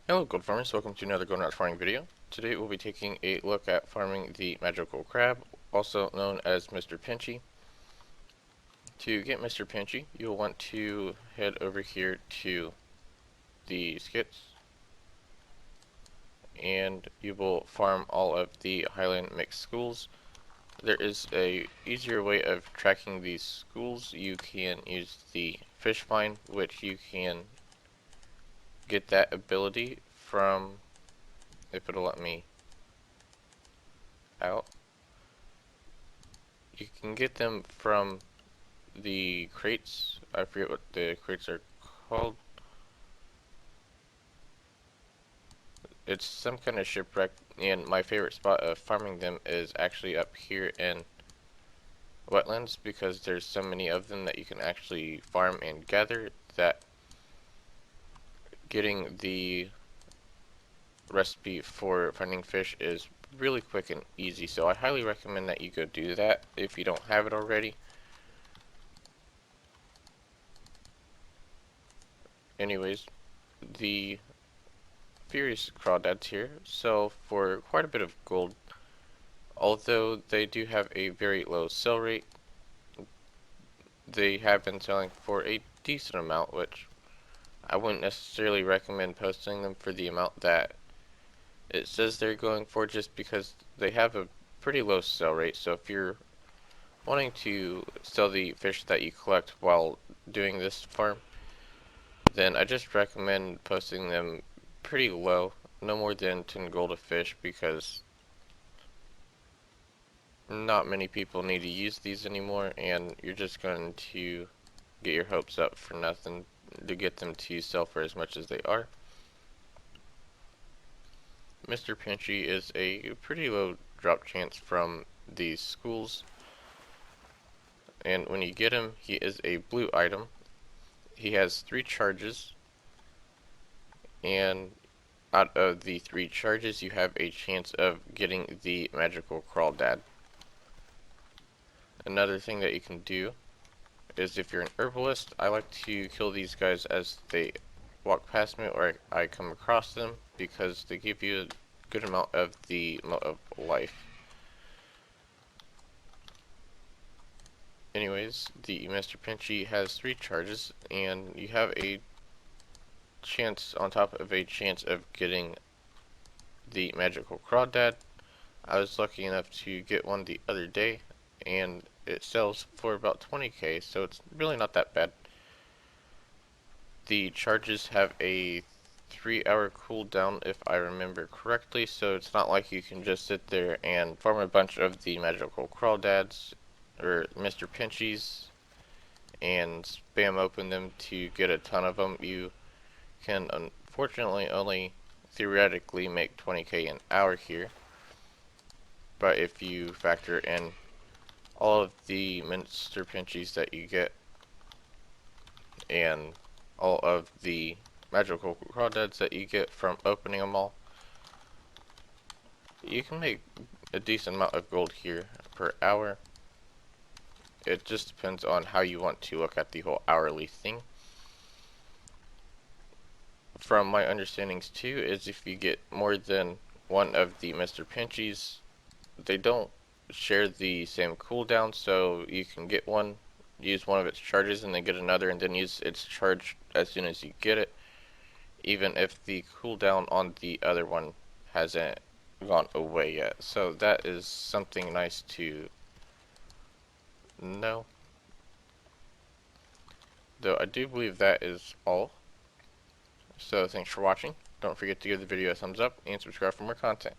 Hello gold farmers, welcome to another golden farming video. Today we'll be taking a look at farming the magical crab, also known as Mr. Pinchy. To get Mr. Pinchy, you'll want to head over here to the skits, and you will farm all of the Highland mixed schools. There is a easier way of tracking these schools. You can use the fish find, which you can get that ability from, if it'll let me out. You can get them from the crates. I forget what the crates are called. It's some kind of shipwreck, and my favorite spot of farming them is actually up here in wetlands, because there's so many of them that you can actually farm and gather that getting the recipe for finding fish is really quick and easy. So I highly recommend that you go do that if you don't have it already. Anyways, the Furious Crawdads here sell for quite a bit of gold, although they do have a very low sell rate. They have been selling for a decent amount, which I wouldn't necessarily recommend posting them for the amount that it says they're going for, just because they have a pretty low sell rate. So if you're wanting to sell the fish that you collect while doing this farm, then I just recommend posting them pretty low, no more than 10 gold a fish, because not many people need to use these anymore, and you're just going to get your hopes up for nothing to get them to sell for as much as they are. Mr. Pinchy is a pretty low drop chance from these schools, and when you get him, he is a blue item. He has 3 charges, and out of the 3 charges you have a chance of getting the magical CRAWLDAD. Another thing that you can do is, if you're an herbalist, I like to kill these guys as they walk past me or I come across them, because they give you a good amount of the amount of life. Anyways, the Mr. Pinchy has 3 charges, and you have a chance on top of a chance of getting the magical CRAWDAD. I was lucky enough to get one the other day, and it sells for about 20k, so it's really not that bad. The charges have a 3-hour cooldown, if I remember correctly, so it's not like you can just sit there and farm a bunch of the magical CRAWLDADs or Mr. Pinchies and spam open them to get a ton of them. You can unfortunately only theoretically make 20k an hour here, but if you factor in all of the Mr. Pinchies that you get and all of the magical crawdads that you get from opening them all, you can make a decent amount of gold here per hour. It just depends on how you want to look at the whole hourly thing. From my understandings too, is if you get more than one of the Mr. Pinchies, they don't share the same cooldown, so you can get one, use one of its charges, and then get another, and then use its charge as soon as you get it, even if the cooldown on the other one hasn't gone away yet. So that is something nice to know. Though I do believe that is all. So thanks for watching. Don't forget to give the video a thumbs up and subscribe for more content.